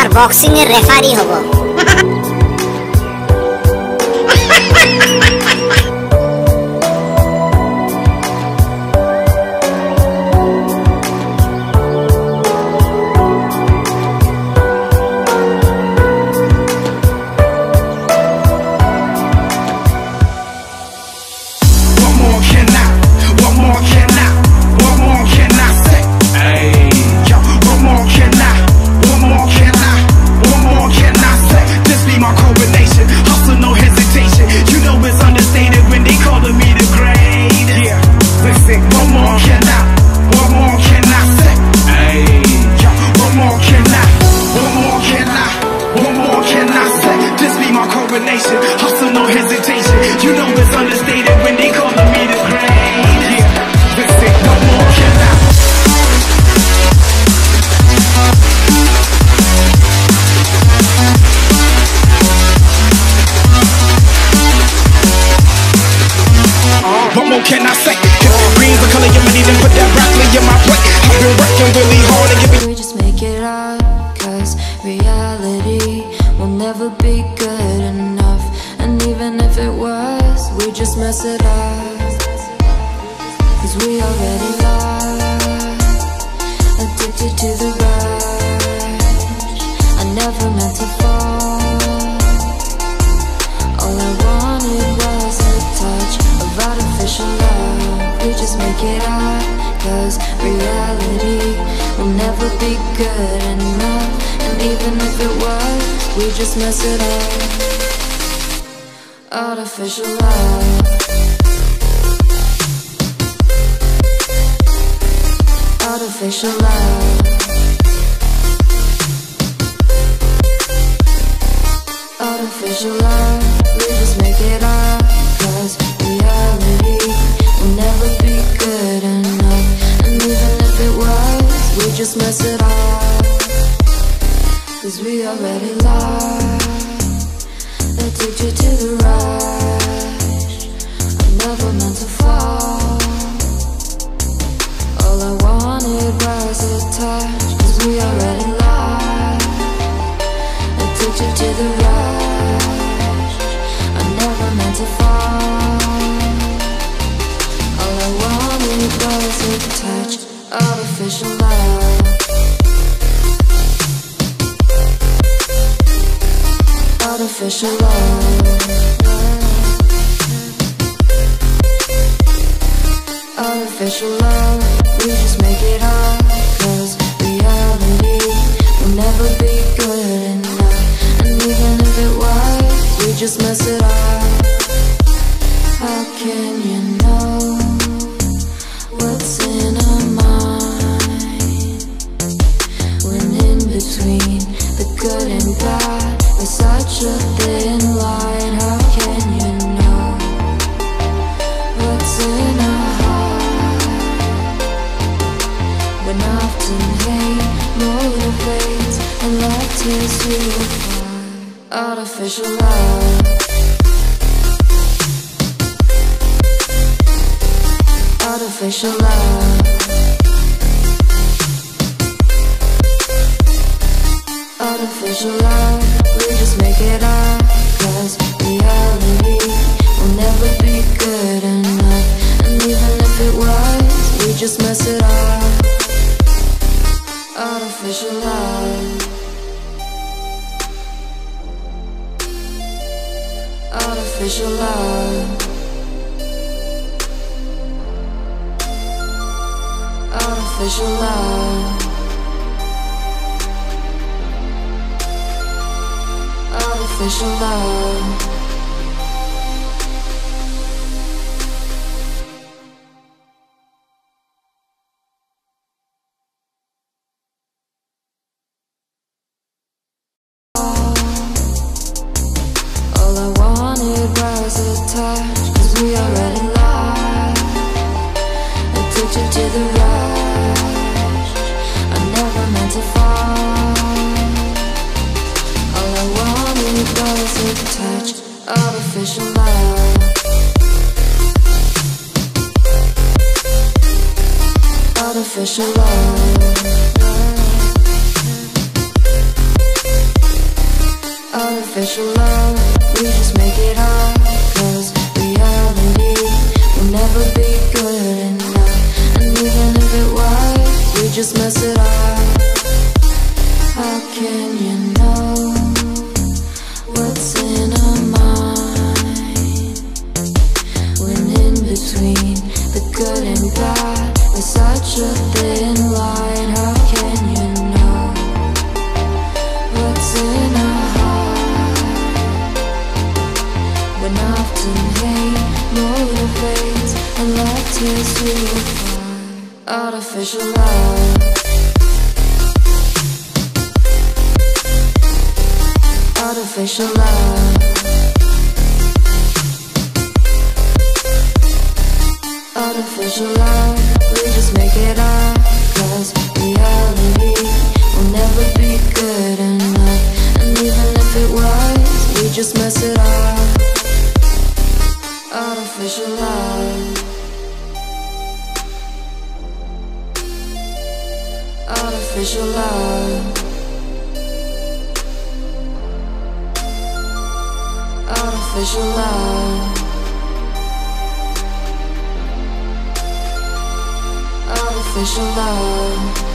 তোমার বক্সিং এর রেফারি হব। Hustle, no hesitation. You know it's understated when they calling me the great. Yeah, listen, what more can I? What more can I say? Green's the color of money, then put that broccoli in my plate. I've been working really hard to give it. We just make it up, cause reality will never be good enough. And even if it was, we just mess it up. Cause we already lost, addicted to the rush. I never meant to fall. All I wanted was a touch of artificial love. We just make it up, cause reality will never be good enough. And even if it was, we just mess it up. Artificial love. Artificial love. Artificial love. We just make it up, cause reality will never be good enough. And even if it was, we just mess it up. Cause we already lost, addicted to the rush. I never meant to fall. All I wanted was a touch. Cause we already lost, addicted to the rush. I never meant to fall. All I wanted was a touch. Artificial love. Artificial love. Artificial love. We just make it up, cause reality will never be good enough. And even if it was, we just mess it up. How can you know what's in our mind, when in between the good and bad there's such a thin line? How can you know what's in our heart, when often hate motivates and love tears you apart? Artificial love. Artificial love. Artificial love. We just make it up, cause reality will never be good enough. And even if it was, we just mess it up. Artificial love. Artificial love. Artificial love. Artificial love. All I wanted was a touch, cause we already lost, addicted to the rush. I never meant to fall. All I wanted was a touch. Artificial love. Artificial love. Artificial love, we just make it up. Cause reality will never be good enough. And even if it was, we just mess it up. How can you know what's in our mind? When in between the good and bad, there's such a thin line. How can you know what's in our heart? When often hate motivates and love tears you apart. Artificial love. Artificial love. Artificial love, we just make it up. Cause reality will never be good enough. And even if it was, we just mess it up. Artificial love. Artificial love. Artificial love. Artificial love.